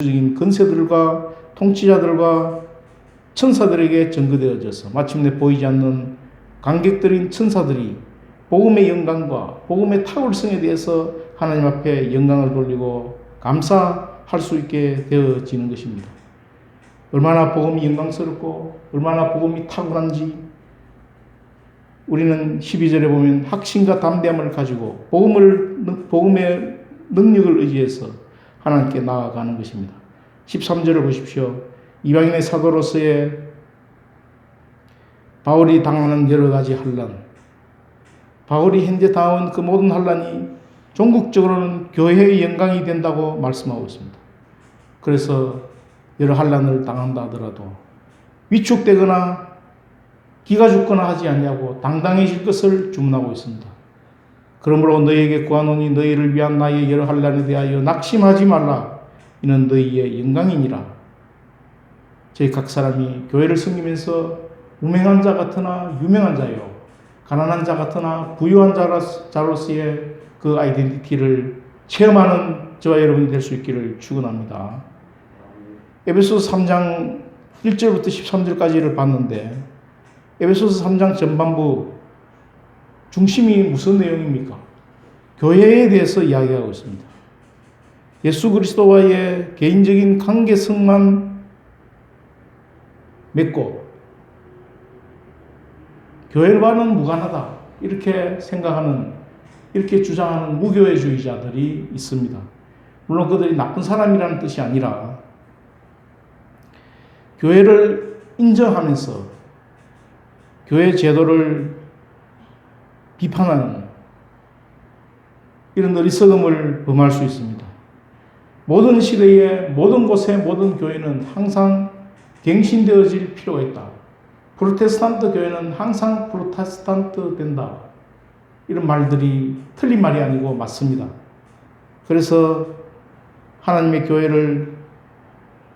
적인 권세들과 통치자들과 천사들에게 전거되어져서 마침내 보이지 않는 관객들인 천사들이 복음의 영광과 복음의 탁월성에 대해서 하나님 앞에 영광을 돌리고 감사할 수 있게 되어지는 것입니다. 얼마나 복음이 영광스럽고 얼마나 복음이 탁월한지 우리는 12절에 보면 확신과 담대함을 가지고 복음의 능력을 의지해서 하나님께 나아가는 것입니다. 13절을 보십시오. 이방인의 사도로서의 바울이 당하는 여러 가지 환난, 바울이 현재 당한 그 모든 환난이 종국적으로는 교회의 영광이 된다고 말씀하고 있습니다. 그래서 여러 환난을 당한다 하더라도 위축되거나 기가 죽거나 하지 않냐고 당당해질 것을 주문하고 있습니다. 그러므로 너희에게 구하노니 너희를 위한 나의 여러 환난에 대하여 낙심하지 말라. 이는 너희의 영광이니라. 저희 각 사람이 교회를 섬기면서 무명한 자 같으나 유명한 자요, 가난한 자 같으나 부유한 자로서의 그 아이덴티티를 체험하는 저와 여러분이 될 수 있기를 축원합니다. 에베소서 3장 1절부터 13절까지를 봤는데 에베소서 3장 전반부 중심이 무슨 내용입니까? 교회에 대해서 이야기하고 있습니다. 예수 그리스도와의 개인적인 관계성만 맺고 교회와는 무관하다 이렇게 생각하는, 이렇게 주장하는 무교회주의자들이 있습니다. 물론 그들이 나쁜 사람이라는 뜻이 아니라 교회를 인정하면서 교회 제도를 비판하는 이런 어리석음을 범할 수 있습니다. 모든 시대에 모든 곳에 모든 교회는 항상 갱신되어질 필요가 있다. 프로테스탄트 교회는 항상 프로테스탄트 된다. 이런 말들이 틀린 말이 아니고 맞습니다. 그래서 하나님의 교회를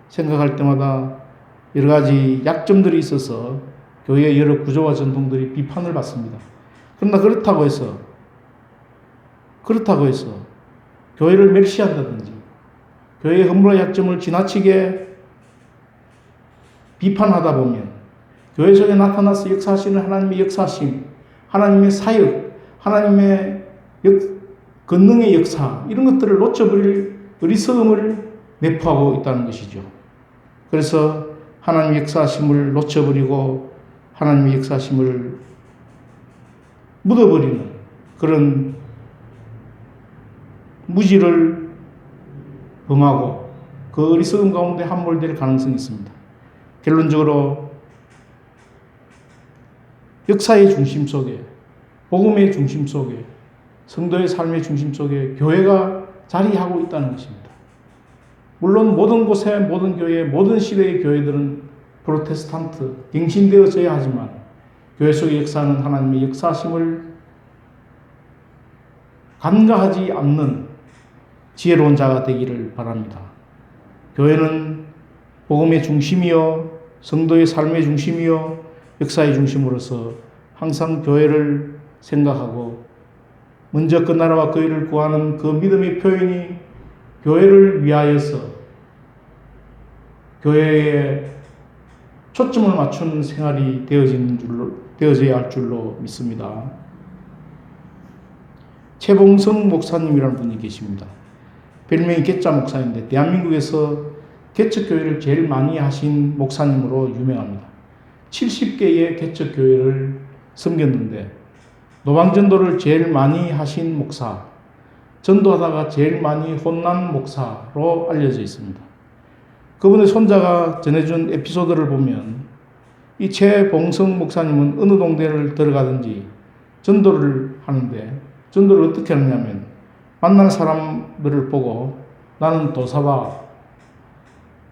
생각할 때마다 여러 가지 약점들이 있어서 교회의 여러 구조와 전통들이 비판을 받습니다. 그러나 그렇다고 해서 교회를 멸시한다든지 교회의 허물과 약점을 지나치게 비판하다 보면 교회 속에 나타나서 역사하시는 하나님의 역사심, 하나님의 사역, 하나님의 권능의 역사 이런 것들을 놓쳐버릴 어리석음을 내포하고 있다는 것이죠. 그래서 하나님의 역사심을 놓쳐버리고 하나님의 역사심을 묻어버리는 그런 무지를 범하고 그 어리석음 가운데 함몰될 가능성이 있습니다. 결론적으로 역사의 중심 속에, 복음의 중심 속에, 성도의 삶의 중심 속에 교회가 자리하고 있다는 것입니다. 물론 모든 곳에, 모든 교회, 모든 시대의 교회들은 프로테스탄트, 갱신되어져야 하지만 교회 속에 역사하는 하나님의 역사심을 간과하지 않는 지혜로운 자가 되기를 바랍니다. 교회는 복음의 중심이요, 성도의 삶의 중심이요, 역사의 중심으로서 항상 교회를 생각하고 먼저 그 나라와 그 일을 구하는 그 믿음의 표현이 교회를 위하여서 교회에 초점을 맞추는 생활이 되어져야 할 줄로 믿습니다. 최봉성 목사님이라는 분이 계십니다. 별명이 개짜 목사인데 대한민국에서 개척교회를 제일 많이 하신 목사님으로 유명합니다. 70개의 개척교회를 섬겼는데 노방전도를 제일 많이 하신 목사, 전도하다가 제일 많이 혼난 목사로 알려져 있습니다. 그분의 손자가 전해준 에피소드를 보면 이 최봉성 목사님은 어느 동네를 들어가든지 전도를 하는데 전도를 어떻게 하느냐면 만나는 사람들을 보고 나는 도사바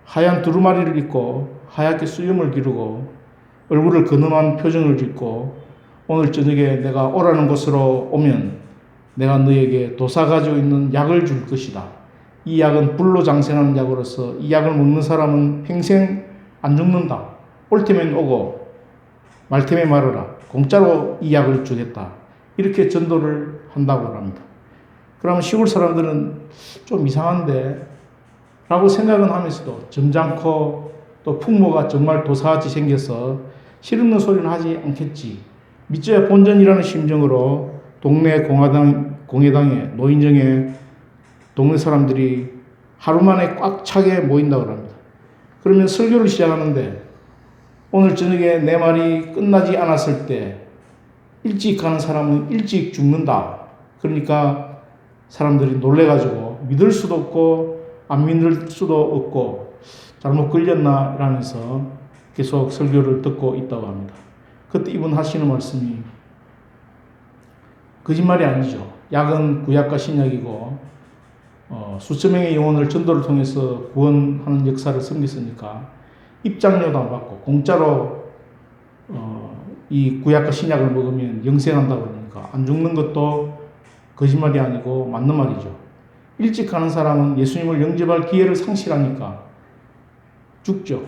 하얀 두루마리를 입고 하얗게 수염을 기르고 얼굴을 근엄한 표정을 짓고 오늘 저녁에 내가 오라는 곳으로 오면 내가 너에게 도사 가지고 있는 약을 줄 것이다. 이 약은 불로 장생하는 약으로서 이 약을 먹는 사람은 평생 안 죽는다. 올 테면 오고 말 테면 말어라. 공짜로 이 약을 주겠다. 이렇게 전도를 한다고 합니다. 그러면 시골 사람들은 좀 이상한데 라고 생각은 하면서도 점잖고 또 풍모가 정말 도사같이 생겨서 실없는 소리는 하지 않겠지. 믿져야 본전이라는 심정으로 동네 공회당에 노인정에 동네 사람들이 하루 만에 꽉 차게 모인다고 합니다. 그러면 설교를 시작하는데 오늘 저녁에 내 말이 끝나지 않았을 때 일찍 가는 사람은 일찍 죽는다. 그러니까 사람들이 놀래가지고 믿을 수도 없고 안 믿을 수도 없고 잘못 걸렸나 라면서 계속 설교를 듣고 있다고 합니다. 그때 이분 하시는 말씀이 거짓말이 아니죠. 약은 구약과 신약이고 수천 명의 영혼을 전도를 통해서 구원하는 역사를 섬겼으니까 입장료도 안 받고 공짜로 이 구약과 신약을 먹으면 영생한다고 그러니까 안 죽는 것도 거짓말이 아니고 맞는 말이죠. 일찍 가는 사람은 예수님을 영접할 기회를 상실하니까 죽죠.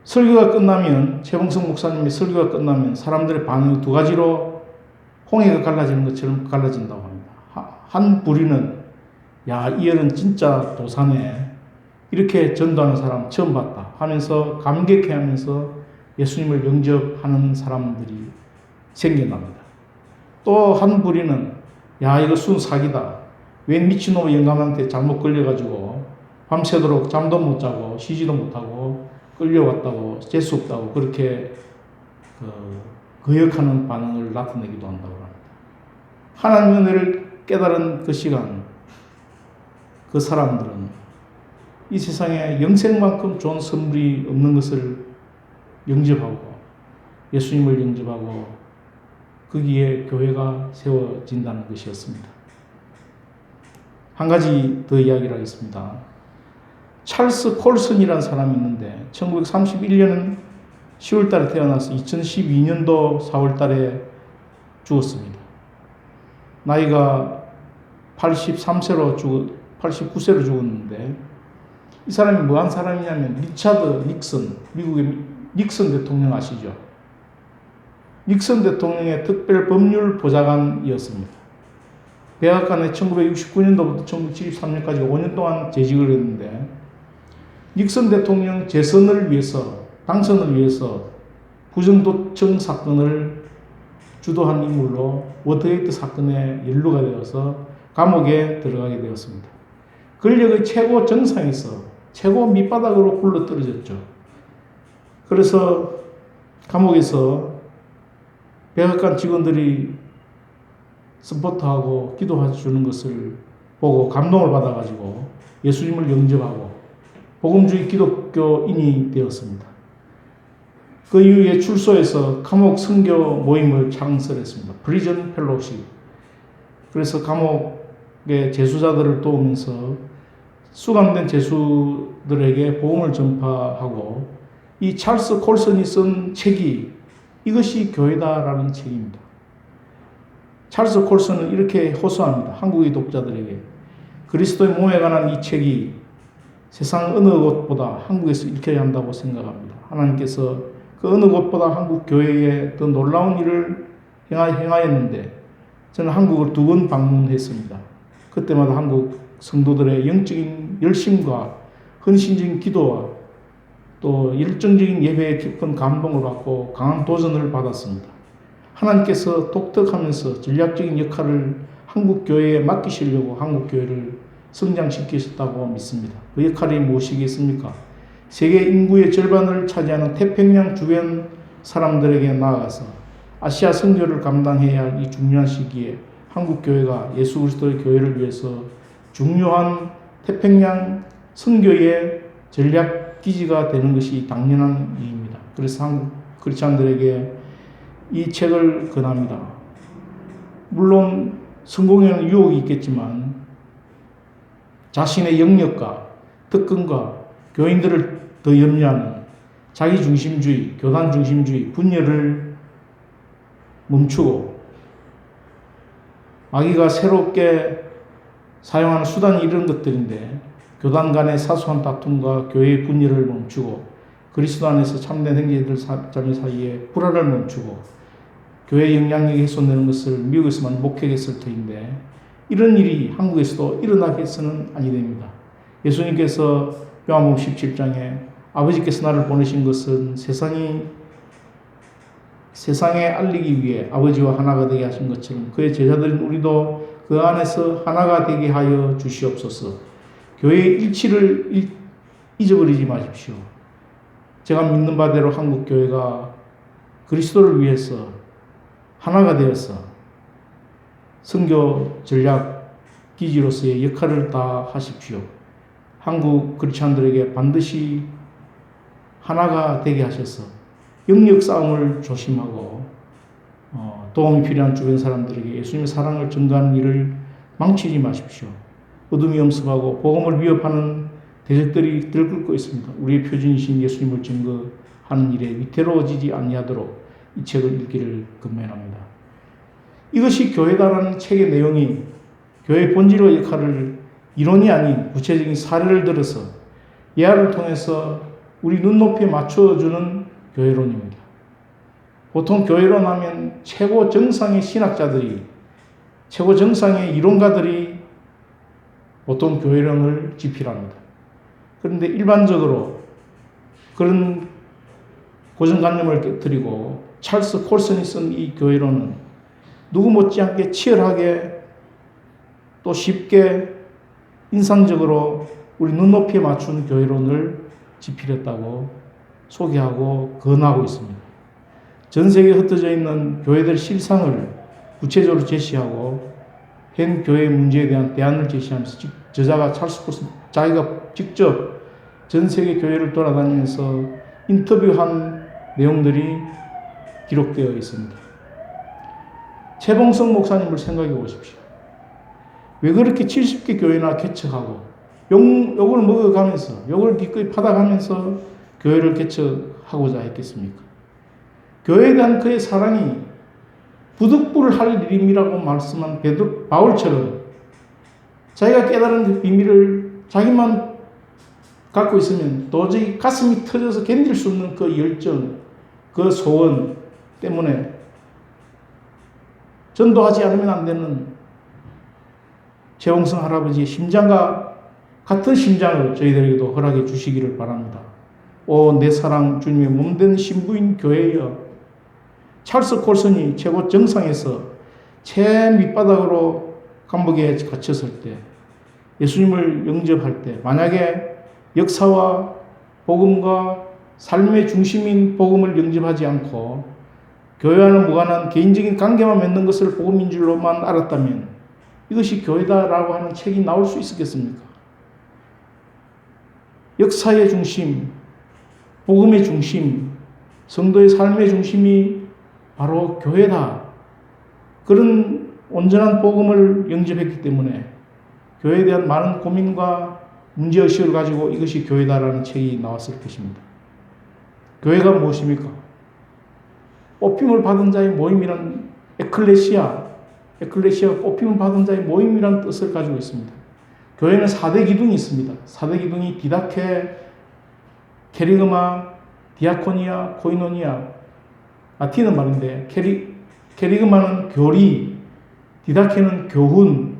설교가 끝나면 최봉석 목사님의 설교가 끝나면 사람들의 반응이 두 가지로 홍해가 갈라지는 것처럼 갈라진다고 합니다. 한 부류는 야, 이 애는 진짜 도사네. 이렇게 전도하는 사람 처음 봤다 하면서 감격해하면서 예수님을 영접하는 사람들이 생겨납니다. 또 한 부류는 야, 이거 순 사기다. 웬 미친놈의 영감한테 잘못 걸려가지고 밤새도록 잠도 못 자고 쉬지도 못하고 끌려왔다고 재수없다고 그렇게 거역하는 반응을 나타내기도 한다고 합니다. 하나님의 은혜를 깨달은 그 시간 그 사람들은 이 세상에 영생만큼 좋은 선물이 없는 것을 영접하고 예수님을 영접하고 거기에 교회가 세워진다는 것이었습니다. 한 가지 더 이야기를 하겠습니다. 찰스 콜슨이라는 사람이 있는데 1931년 10월 달에 태어나서 2012년도 4월 달에 죽었습니다. 나이가 89세로 죽었는데 이 사람이 뭐한 사람이냐면 리차드 닉슨, 미국의 닉슨 대통령 아시죠? 닉슨 대통령의 특별 법률 보좌관이었습니다. 백악관에 1969년도부터 1973년까지 5년 동안 재직을 했는데 닉슨 대통령 재선을 위해서 당선을 위해서 부정도청 사건을 주도한 인물로 워터게이트 사건에 연루가 되어서 감옥에 들어가게 되었습니다. 권력의 최고 정상에서 최고 밑바닥으로 굴러떨어졌죠. 그래서 감옥에서 백악관 직원들이 서포트하고 기도해주는 것을 보고 감동을 받아가지고 예수님을 영접하고 복음주의 기독교인이 되었습니다. 그 이후에 출소해서 감옥 선교 모임을 창설했습니다. 프리전 펠로십. 그래서 감옥의 재수자들을 도우면서 수감된 재수들에게 복음을 전파하고 이 찰스 콜슨이 쓴 책이 이것이 교회다라는 책입니다. 찰스 콜슨은 이렇게 호소합니다. 한국의 독자들에게. 그리스도의 몸에 관한 이 책이 세상 어느 곳보다 한국에서 읽혀야 한다고 생각합니다. 하나님께서 그 어느 곳보다 한국 교회에 더 놀라운 일을 행하였는데 저는 한국을 2번 방문했습니다. 그때마다 한국 성도들의 영적인 열심과 헌신적인 기도와 또 열정적인 예배에 깊은 감동을 받고 강한 도전을 받았습니다. 하나님께서 독특하면서 전략적인 역할을 한국 교회에 맡기시려고 한국 교회를 성장시키셨다고 믿습니다. 그 역할이 무엇이겠습니까? 세계 인구의 절반을 차지하는 태평양 주변 사람들에게 나아가서 아시아 선교를 감당해야 할 이 중요한 시기에 한국 교회가 예수 그리스도의 교회를 위해서 중요한 태평양 선교의 전략 기지가 되는 것이 당연한 일입니다. 그래서 한국 크리스찬들에게 이 책을 권합니다. 물론 성공에는 유혹이 있겠지만 자신의 영역과 특권과 교인들을 더 염려하는 자기중심주의, 교단중심주의, 분열을 멈추고 마귀가 새롭게 사용하는 수단이 이런 것들인데 교단 간의 사소한 다툼과 교회의 분열을 멈추고 그리스도 안에서 참된 행제들 자매 사이에 불화를 멈추고 교회의 영향력이 훼손되는 것을 미국에서만 목격했을 터인데 이런 일이 한국에서도 일어나게 해서는 아니 됩니다. 예수님께서 요한복음 17장에 아버지께서 나를 보내신 것은 세상에 알리기 위해 아버지와 하나가 되게 하신 것처럼 그의 제자들인 우리도 그 안에서 하나가 되게 하여 주시옵소서. 교회의 일치를 잊어버리지 마십시오. 제가 믿는 바대로 한국교회가 그리스도를 위해서 하나가 되어서 선교 전략 기지로서의 역할을 다 하십시오. 한국 크리스찬들에게 반드시 하나가 되게 하셔서 영역 싸움을 조심하고 도움이 필요한 주변 사람들에게 예수님의 사랑을 전가하는 일을 망치지 마십시오. 어둠이 엄습하고 복음을 위협하는 대적들이 들끓고 있습니다. 우리의 표준이신 예수님을 증거하는 일에 위태로워지지 아니하도록 이 책을 읽기를 권면합니다. 이것이 교회다라는 책의 내용이 교회의 본질과 역할을 이론이 아닌 구체적인 사례를 들어서 예화를 통해서 우리 눈높이에 맞춰주는 교회론입니다. 보통 교회론 하면 최고 정상의 신학자들이, 최고 정상의 이론가들이 보통 교회론을 집필합니다. 그런데 일반적으로 그런 고정관념을 깨뜨리고 찰스 콜슨이 쓴 이 교회론은 누구 못지않게 치열하게 또 쉽게 인상적으로 우리 눈높이에 맞춘 교회론을 집필했다고 소개하고 권하고 있습니다. 전 세계에 흩어져 있는 교회들 실상을 구체적으로 제시하고 현 교회 문제에 대한 대안을 제시하면서 저자가 찰스 콜슨 자기가 직접 전 세계 교회를 돌아다니면서 인터뷰한 내용들이 기록되어 있습니다. 최봉성 목사님을 생각해 보십시오. 왜 그렇게 70개 교회나 개척하고 욕을 먹어가면서 욕을 기꺼이 받아가면서 교회를 개척하고자 했겠습니까? 교회에 대한 그의 사랑이 부득불을 할 일임이라고 말씀한 바울처럼 자기가 깨달은 그 비밀을 자기만 갖고 있으면 도저히 가슴이 터져서 견딜 수 없는 그 열정, 그 소원 때문에 전도하지 않으면 안 되는 최홍성 할아버지의 심장과 같은 심장을 저희들에게도 허락해 주시기를 바랍니다. 오, 내 사랑 주님의 몸된 신부인 교회여, 찰스 콜슨이 최고 정상에서 최 밑바닥으로 감옥에 갇혔을 때, 예수님을 영접할 때 만약에 역사와 복음과 삶의 중심인 복음을 영접하지 않고 교회와는 무관한 개인적인 관계만 맺는 것을 복음인 줄로만 알았다면 이것이 교회다라고 하는 책이 나올 수 있었겠습니까? 역사의 중심, 복음의 중심, 성도의 삶의 중심이 바로 교회다. 그런 온전한 복음을 영접했기 때문에 교회에 대한 많은 고민과 문제의식을 가지고 이것이 교회다라는 책이 나왔을 것입니다. 교회가 무엇입니까? 뽑힘을 받은 자의 모임이란 에클레시아, 뽑힘을 받은 자의 모임이란 뜻을 가지고 있습니다. 교회는 4대 기둥이 있습니다. 4대 기둥이 디다케, 케리그마, 디아코니아, 코이노니아. 라틴어 말인데 케리그마는 교리, 디다케는 교훈,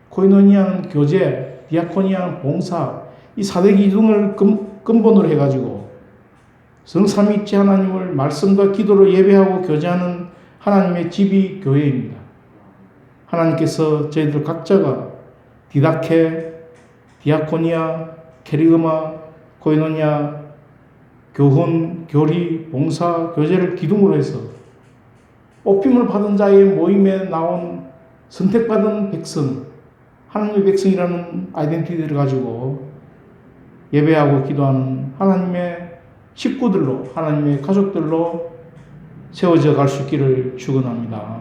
코이노니아는 교제, 디아코니아는 봉사. 이 4대 기둥을 근본으로 해가지고 성삼위일체 하나님을 말씀과 기도로 예배하고 교제하는 하나님의 집이 교회입니다. 하나님께서 저희들 각자가 디다케, 디아코니아, 케리그마, 코이노니아, 교훈, 교리, 봉사, 교제를 기둥으로 해서 뽑힘을 받은 자의 모임에 나온 선택받은 백성, 하나님의 백성이라는 아이덴티티를 가지고 예배하고 기도하는 하나님의 식구들로, 하나님의 가족들로 세워져 갈 수 있기를 축원합니다.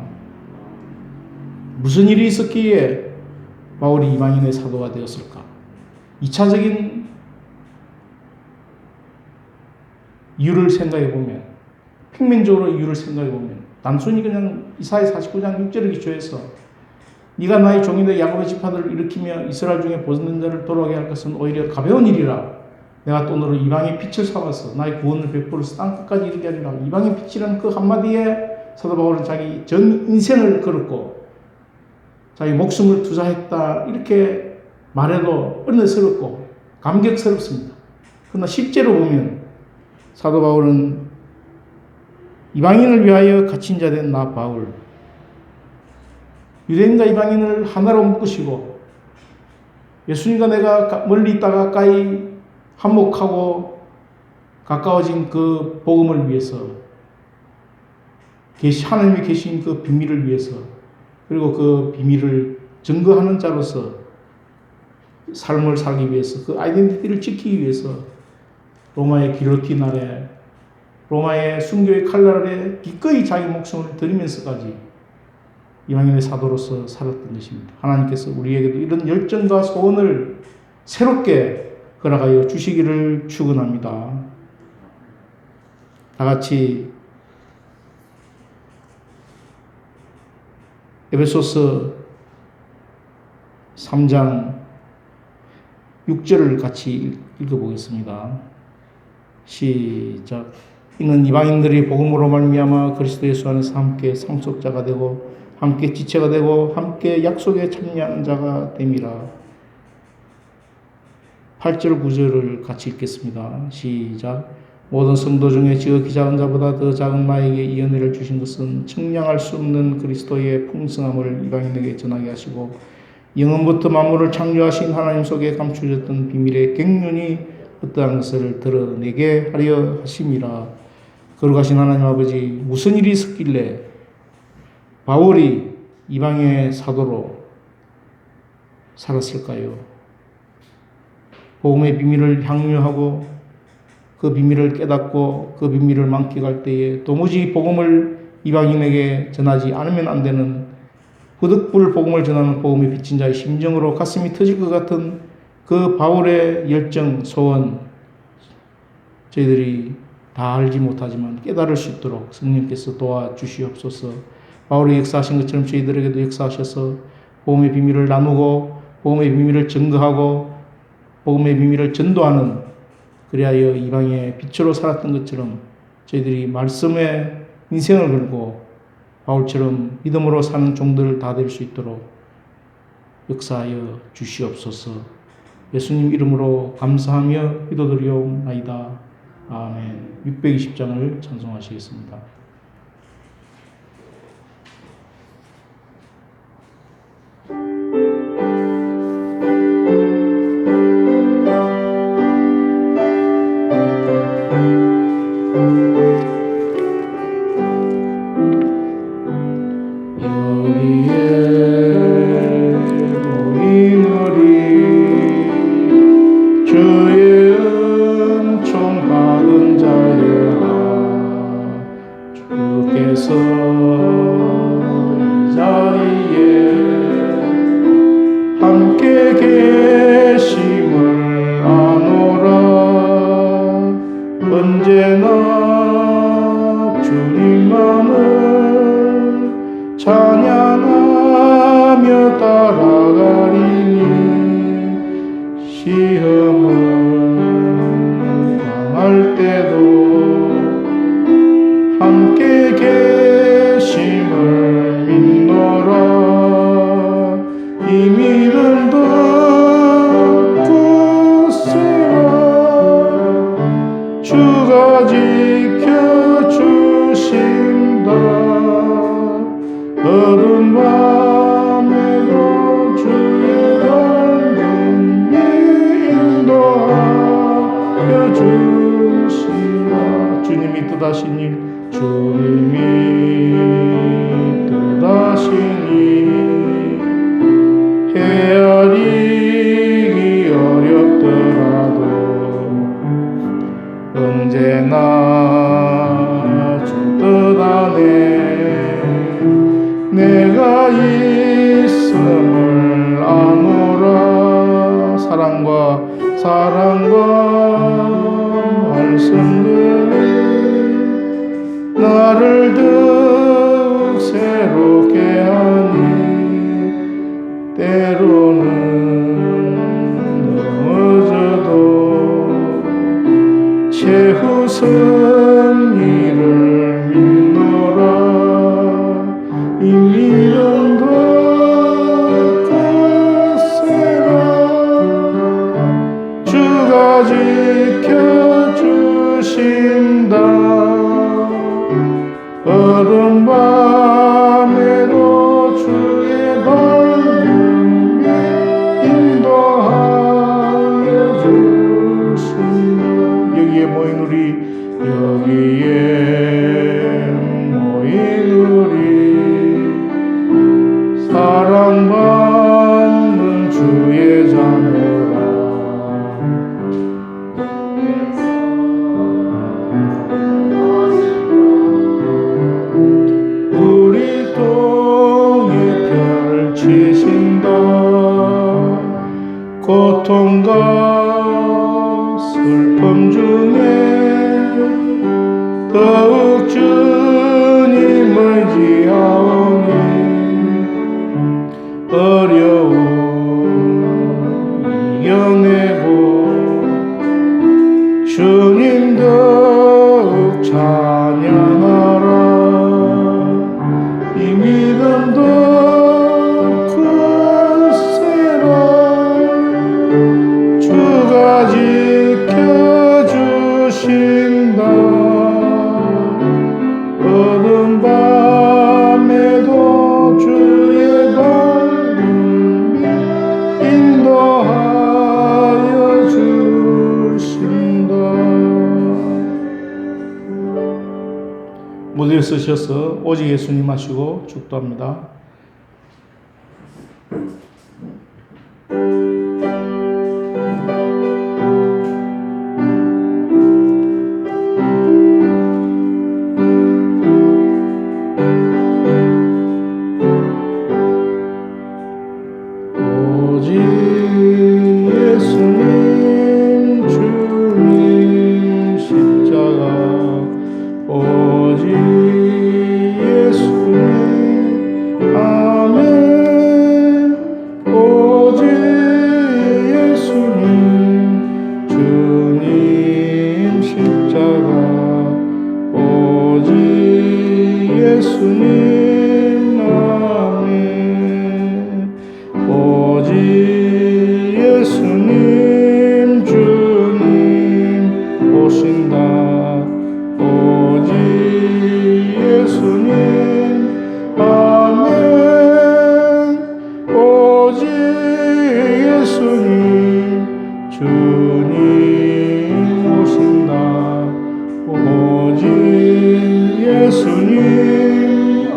무슨 일이 있었기에 바울이 이방인의 사도가 되었을까? 2차적인 이유를 생각해 보면, 평면적으로 이유를 생각해 보면, 단순히 그냥 이사야 49장 6절을 기초해서 네가 나의 종인의 야곱의 지파들을 일으키며 이스라엘 중에 보존된 자를 돌아오게 할 것은 오히려 가벼운 일이라. 내가 또 너를 이방의 빛을 삼아서 나의 구원을 베풀어서 땅끝까지 이르게 하리라. 이방의 빛이라는 그 한마디에 사도 바울은 자기 전 인생을 걸었고 자기 목숨을 투자했다 이렇게 말해도 은혜스럽고 감격스럽습니다. 그러나 실제로 보면 사도 바울은 이방인을 위하여 갇힌 자 된 나 바울, 유대인과 이방인을 하나로 묶으시고 예수님과 내가 멀리 있다가 가까이 한목하고 가까워진 그 복음을 위해서, 하나님이 계신 그 비밀을 위해서, 그리고 그 비밀을 증거하는 자로서 삶을 살기 위해서, 그 아이덴티티를 지키기 위해서 로마의 기로틴 아래, 로마의 순교의 칼날 아래 기꺼이 자기 목숨을 드리면서까지 이방인의 사도로서 살았던 것입니다. 하나님께서 우리에게도 이런 열정과 소원을 새롭게 허락하여 주시기를 축원합니다. 다 같이 에베소서 3장 6절을 같이 읽어보겠습니다. 시작. 이는 이방인들이 복음으로 말미암아 그리스도 예수 안에서 함께 상속자가 되고 함께 지체가 되고 함께 약속에 참여하는 자가 됨이라. 8절 9절을 같이 읽겠습니다. 시작. 모든 성도 중에 지극히 작은 자보다 더 작은 나에게 이 은혜를 주신 것은 측량할 수 없는 그리스도의 풍성함을 이방인에게 전하게 하시고 영원부터 만물을 창조하신 하나님 속에 감추어졌던 비밀의 갱륜이 어떠한 것을 드러내게 하려 하심이라. 거룩하신 하나님 아버지, 무슨 일이 있었길래 바울이 이방의 사도로 살았을까요? 복음의 비밀을 향유하고 그 비밀을 깨닫고 그 비밀을 만끽할 때에 도무지 복음을 이방인에게 전하지 않으면 안 되는 후득불 복음을 전하는 복음의 빚진 자의 심정으로 가슴이 터질 것 같은 그 바울의 열정, 소원, 저희들이 다 알지 못하지만 깨달을 수 있도록 성령께서 도와주시옵소서. 바울이 역사하신 것처럼 저희들에게도 역사하셔서 복음의 비밀을 나누고 복음의 비밀을 증거하고 복음의 비밀을 전도하는, 그리하여 이방의 빛으로 살았던 것처럼 저희들이 말씀에 인생을 걸고 바울처럼 믿음으로 사는 종들 다 될 수 있도록 역사하여 주시옵소서. 예수님 이름으로 감사하며 기도드리옵나이다. 아멘. 620장을 찬송하시겠습니다. 언제나 주님만을 찬양하며 따라가리니 시험을 당할 때도 함께 계심을 믿노라. 이 믿음 듣고 쓰라. 주가 지켜주신다. 어두운 밤에도 주의 밝은 인도하여 주시라. 주님이 뜻하신 일, 주님이 뜻하신 일, 헤아리기 어렵더라도 언제나 주 뜻 안에 내가 있음을 아노라. 사랑과 말씀들이 나를 더욱 새롭게 하니 때로는 넘어져도 최후 승리를 믿노라. 이 믿음도 주가 지켜주신다. 어두운 밤에도 주의 밝음에 인도하여 주신다. 여기에 모인 우리 사랑받는 주의 자녀라. 우리 통에 펼치신다. 고통과 슬픔 중에 더욱 주님을 의지하오니 어려움 이겨내고 주님 더욱 찬양하라. 이 믿음도 굳세라. 주가 지켜주신다. 어두운 밤에도 주의 밝음이 인도하여 주신다. 무대에 서셔서 오직 예수님 하시고 축도합니다. 오직 예수님 주님 십자가 오직 예수님 아멘. 오직 예수님 주님 십자가 오직 예수님 아멘. 오직 예수님 주님 오신다. 오직 예수님 아멘. 오직 예수님 주님 오신다. 오직 예수님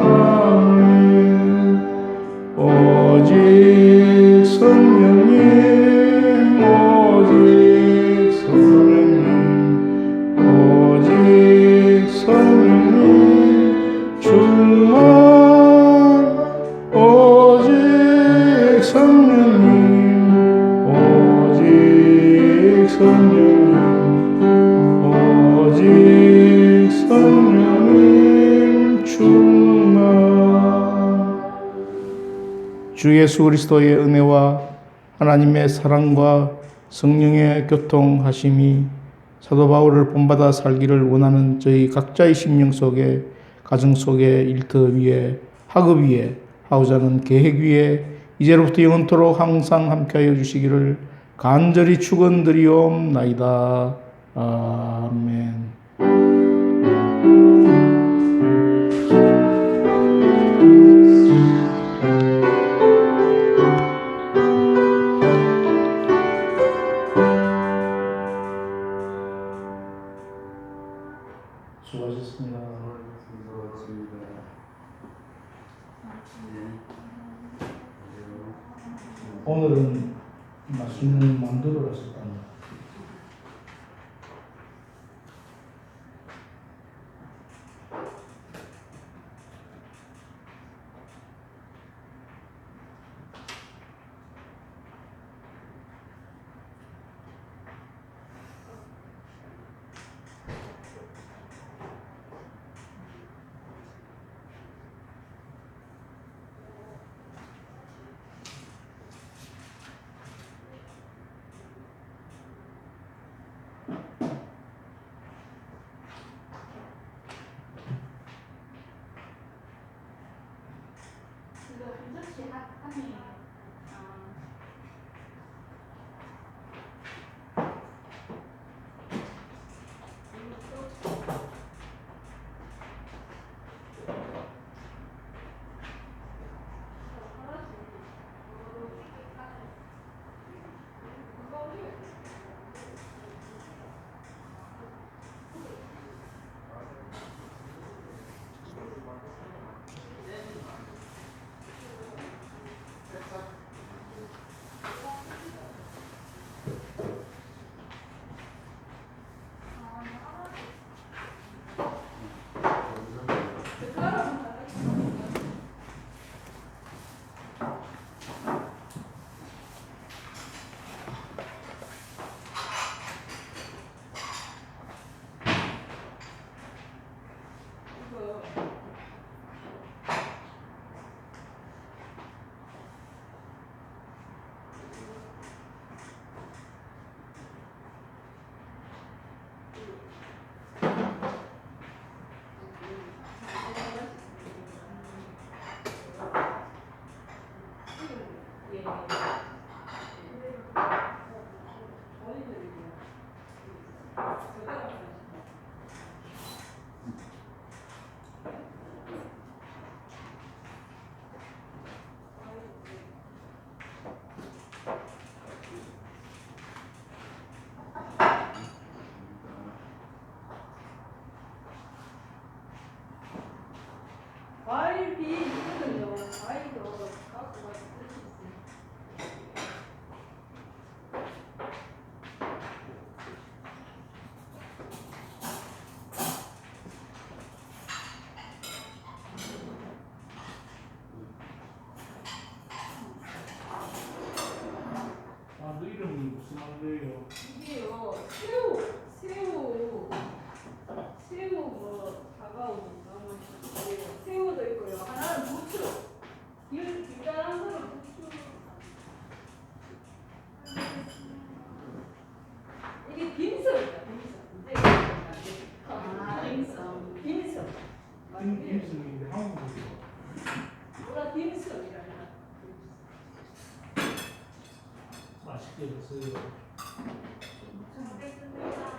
아멘. 오직 성령님 오직 성령님 오직 성령님 충만 오직 성령님 오직 성령님 오직 성령님 충만. 주 예수 그리스도의 은혜와 하나님의 사랑과 성령의 교통하심이 사도 바울을 본받아 살기를 원하는 저희 각자의 심령 속에, 가정 속에, 일터 위에, 학업 위에, 하고자 하는 계획 위에 이제로부터 영원토록 항상 함께하여 주시기를 간절히 축원드리옵나이다. 아멘. 수고하셨습니다. 오늘은 맛있는 만두를 했었답니다.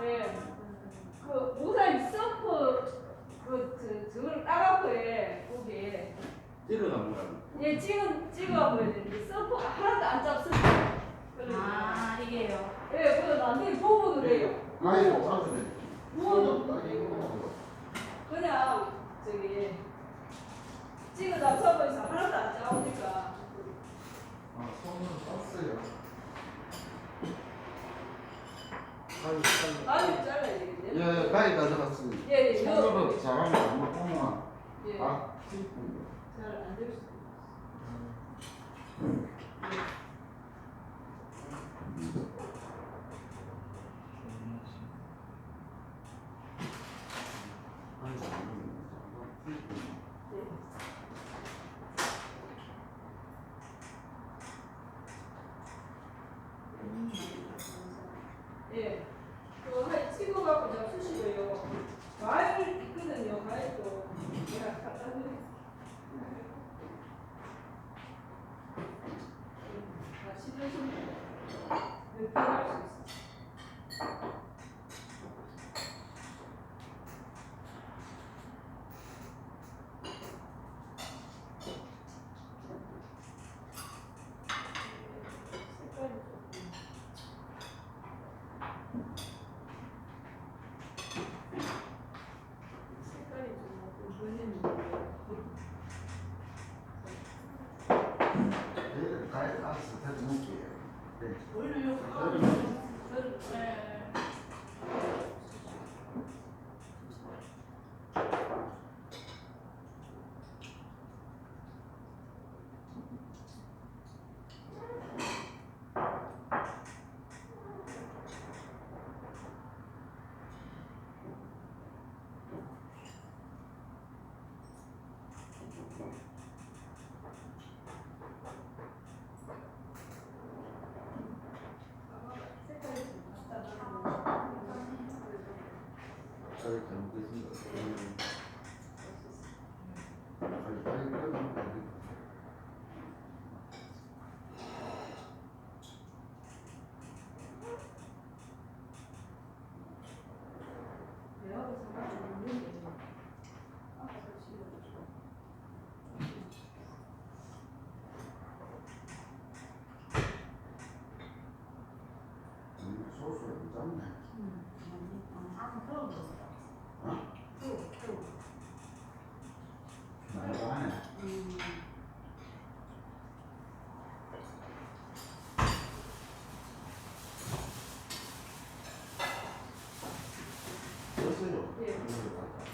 예. 그 목사님 서프 저걸 따갖고 해 거기에 찌르다 뭐라고. 예 찍어 보여야 되는데 서프가 하나도 안 잡습니다. 아 이게요. 예, 그래서 나중에 보고도 돼요. 아니, 잡으네. 부어도 되고 그냥 저기 찍어 잡숴보니까 하나도 안 짜오니까 아, 손으로 떴어요. 많이 잘라야 되겠네요. 예, 가위 가져갔어요. 예, 예, 손으로 잡으면 한번 보면 예, 막 씹고. 잘안 될 수도 예. 그거 찍어갖고 잡수시고요. 과일 있거든요. 과일도 제가 갖다 드릴게요. 맛있는 이렇게 할수 있어요. 색깔이 조금 색깔이 좀 은은한데 얘를 가위 가서 다 넣을게요. 네. 오히려 색깔이 좀 간단하고 가위 잘 먹겠습니다. 가위 끓여놓으면 안 돼요. 대화가 상관이 없는데 아까 설치를 소스를 못 잡네. 많이 하네. 떴어요. 예. 이걸 갖다.